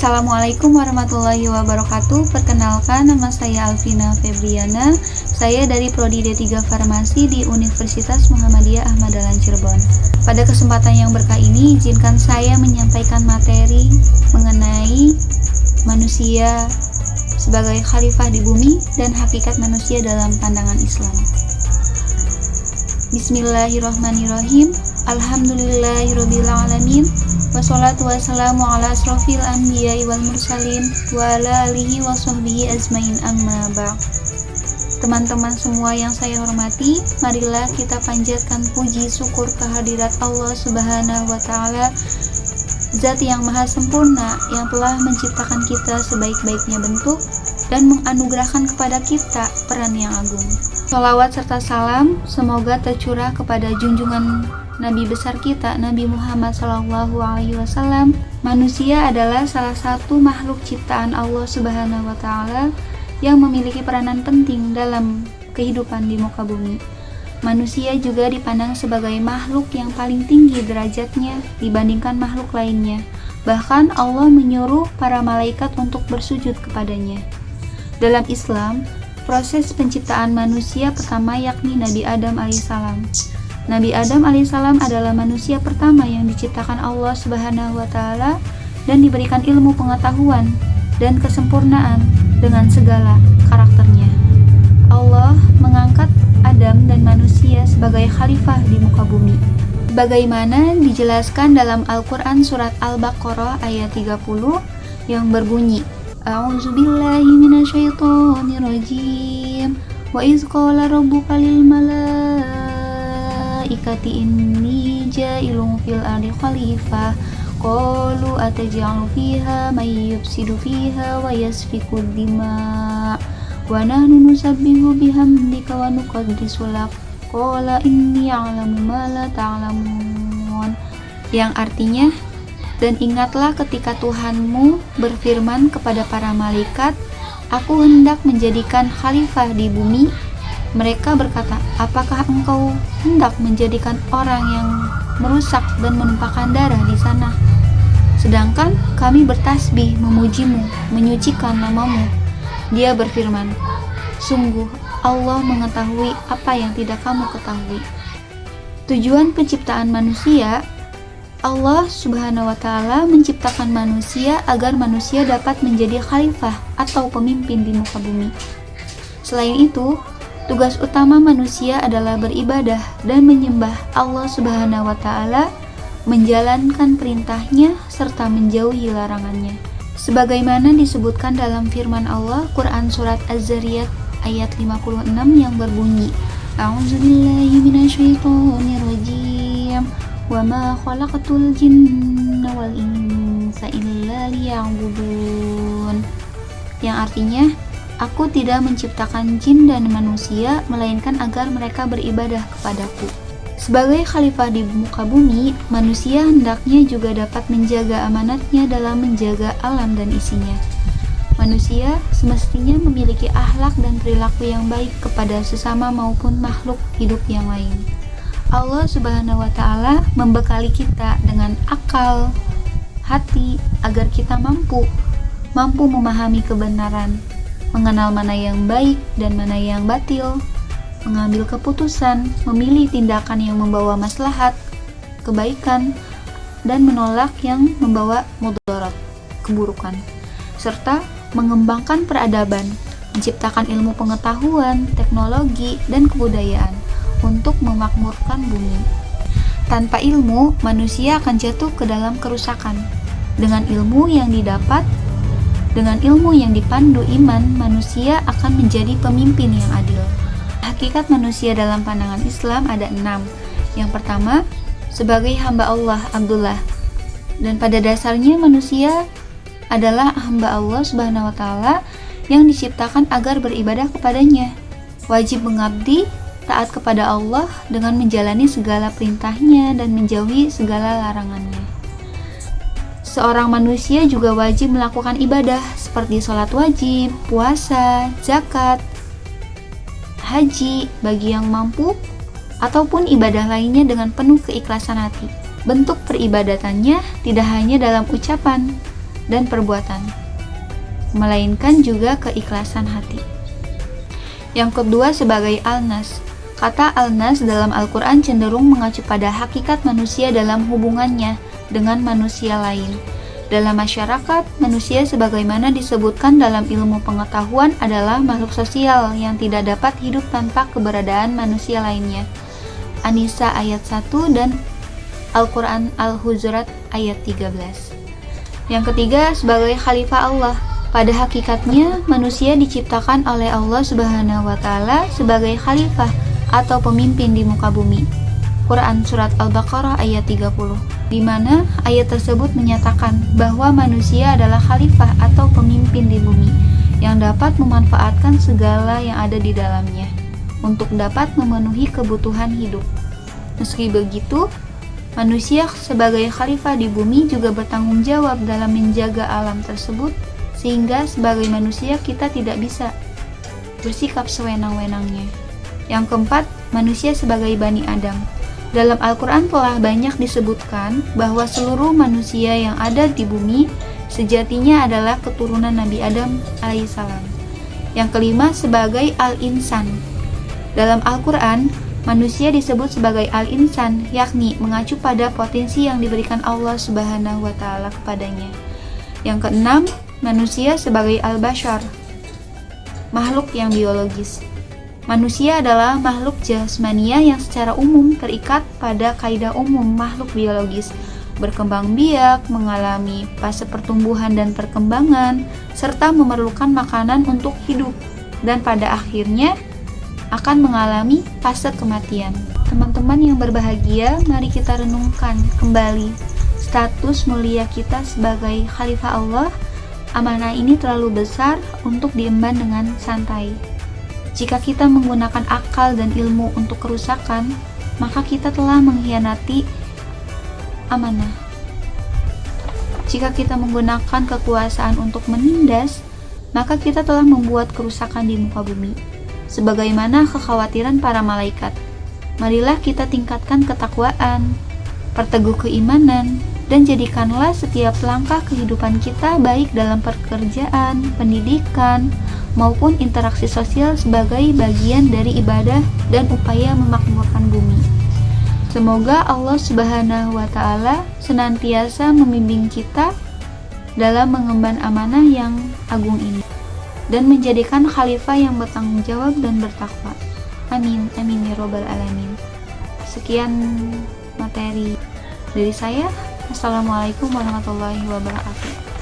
Assalamualaikum warahmatullahi wabarakatuh. Perkenalkan, nama saya Alvina Febriana. Saya dari Prodi D3 Farmasi di Universitas Muhammadiyah Ahmad Dahlan Cirebon. Pada kesempatan yang berkah ini, izinkan saya menyampaikan materi mengenai manusia sebagai khalifah di bumi dan hakikat manusia dalam pandangan Islam. Bismillahirrahmanirrahim. Alhamdulillahirabbil alamin. Wassalatu wassalamu ala asrofil anbiya'i wal mursalin wa ala alihi wa sahbihi ajmain, amma ba'd. Teman-teman semua yang saya hormati, marilah kita panjatkan puji syukur kehadirat Allah Subhanahu wa ta'ala, Zat yang maha sempurna yang telah menciptakan kita sebaik-baiknya bentuk dan menganugerahkan kepada kita peran yang agung. Shalawat serta salam semoga tercurah kepada junjungan Nabi besar kita, Nabi Muhammad SAW. Manusia adalah salah satu makhluk ciptaan Allah Subhanahu wa ta'ala yang memiliki peranan penting dalam kehidupan di muka bumi. Manusia juga dipandang sebagai makhluk yang paling tinggi derajatnya dibandingkan makhluk lainnya. Bahkan Allah menyuruh para malaikat untuk bersujud kepadanya. Dalam Islam, proses penciptaan manusia pertama yakni Nabi Adam alaihissalam. Nabi Adam alaihissalam adalah manusia pertama yang diciptakan Allah Subhanahu wa ta'ala dan diberikan ilmu pengetahuan dan kesempurnaan dengan segala karakternya. Allah mengangkat Adam dan manusia sebagai khalifah di muka bumi. Bagaimana dijelaskan dalam Al-Quran surat Al-Baqarah ayat 30 yang berbunyi, A'udzubillahi minasyaitonirrajim. Wa iz qala rabbuka lil malaikati inni ja'ilun fil ardi khalifah qalu ataj'alu fiha may yufsidu fiha wa yasfiku dima wa nahnu nusabbihu bihamdika wa nuqaddisu lak qala inni a'lamu ma la ta'lamun, yang artinya, dan ingatlah ketika Tuhanmu berfirman kepada para malaikat, aku hendak menjadikan khalifah di bumi. Mereka berkata, apakah engkau hendak menjadikan orang yang merusak dan menumpahkan darah di sana? Sedangkan kami bertasbih memujimu, menyucikan namamu. Dia berfirman, sungguh Allah mengetahui apa yang tidak kamu ketahui. Tujuan penciptaan manusia, Allah Subhanahu wa ta'ala menciptakan manusia agar manusia dapat menjadi khalifah atau pemimpin di muka bumi. Selain itu, tugas utama manusia adalah beribadah dan menyembah Allah Subhanahu wa ta'ala, menjalankan perintahnya serta menjauhi larangannya. Sebagaimana disebutkan dalam firman Allah Quran surat Az-Zariyat ayat 56 yang berbunyi, A'udzubillahi minasyaitonirrajim. Wa ma khalaqatul jinna wal insa illa liya'budun, yang artinya, aku tidak menciptakan jin dan manusia melainkan agar mereka beribadah kepadaku. Sebagai khalifah di muka bumi, manusia hendaknya juga dapat menjaga amanatnya dalam menjaga alam dan isinya. Manusia semestinya memiliki akhlak dan perilaku yang baik kepada sesama maupun makhluk hidup yang lain. Allah Subhanahu wa ta'ala membekali kita dengan akal, hati, agar kita mampu memahami kebenaran, mengenal mana yang baik dan mana yang batil, mengambil keputusan, memilih tindakan yang membawa maslahat, kebaikan, dan menolak yang membawa mudarat, keburukan, serta mengembangkan peradaban, menciptakan ilmu pengetahuan, teknologi, dan kebudayaan untuk memakmurkan bumi. Tanpa ilmu, manusia akan jatuh ke dalam kerusakan. Dengan ilmu yang dipandu iman, manusia akan menjadi pemimpin yang adil. Hakikat manusia dalam pandangan Islam ada 6. Yang pertama, sebagai hamba Allah, Abdullah. Dan pada dasarnya manusia adalah hamba Allah Subhanahu wa ta'ala yang diciptakan agar beribadah kepadanya. Wajib mengabdi, taat kepada Allah dengan menjalani segala perintahnya dan menjauhi segala larangannya. Seorang manusia juga wajib melakukan ibadah seperti sholat wajib, puasa, zakat, haji bagi yang mampu, ataupun ibadah lainnya dengan penuh keikhlasan hati. Bentuk peribadatannya tidak hanya dalam ucapan, dan perbuatan, melainkan juga keikhlasan hati. Yang kedua sebagai al-nas. Kata al-nas dalam Al-Quran cenderung mengacu pada hakikat manusia dalam hubungannya dengan manusia lain. Dalam masyarakat, manusia sebagaimana disebutkan dalam ilmu pengetahuan adalah makhluk sosial yang tidak dapat hidup tanpa keberadaan manusia lainnya. An-Nisa ayat 1 dan Al-Quran Al-Hujurat ayat 13. Yang ketiga sebagai khalifah Allah. Pada hakikatnya, manusia diciptakan oleh Allah Subhanahu wa Ta'ala sebagai khalifah atau pemimpin di muka bumi. Quran Surat Al-Baqarah ayat 30, di mana ayat tersebut menyatakan bahwa manusia adalah khalifah atau pemimpin di bumi yang dapat memanfaatkan segala yang ada di dalamnya untuk dapat memenuhi kebutuhan hidup. Meski begitu, manusia sebagai khalifah di bumi juga bertanggung jawab dalam menjaga alam tersebut, sehingga sebagai manusia kita tidak bisa bersikap sewenang-wenangnya. Yang keempat, manusia sebagai Bani Adam. Dalam Al-Quran telah banyak disebutkan bahwa seluruh manusia yang ada di bumi sejatinya adalah keturunan Nabi Adam alaihissalam. Yang kelima, sebagai Al-Insan. Dalam Al-Quran, manusia disebut sebagai Al-Insan, yakni mengacu pada potensi yang diberikan Allah Subhanahu wa Ta'ala kepadanya. Yang keenam, manusia sebagai Al-Bashar, makhluk yang biologis. Manusia adalah makhluk jasmania yang secara umum terikat pada kaidah umum makhluk biologis, berkembang biak, mengalami fase pertumbuhan dan perkembangan, serta memerlukan makanan untuk hidup, dan pada akhirnya akan mengalami fase kematian. Teman-teman yang berbahagia, mari kita renungkan kembali status mulia kita sebagai khalifah Allah. Amanah ini terlalu besar untuk diemban dengan santai. Jika kita menggunakan akal dan ilmu untuk kerusakan, maka kita telah mengkhianati amanah. Jika kita menggunakan kekuasaan untuk menindas, maka kita telah membuat kerusakan di muka bumi. Sebagaimana kekhawatiran para malaikat, marilah kita tingkatkan ketakwaan, perteguh keimanan, dan jadikanlah setiap langkah kehidupan kita baik dalam pekerjaan, pendidikan, maupun interaksi sosial sebagai bagian dari ibadah dan upaya memakmurkan bumi. Semoga Allah Subhanahu wa Ta'ala senantiasa membimbing kita dalam mengemban amanah yang agung ini dan menjadikan khalifah yang bertanggung jawab dan bertakwa. Amin, amin ya robbal alamin. Sekian materi dari saya. Assalamualaikum warahmatullahi wabarakatuh.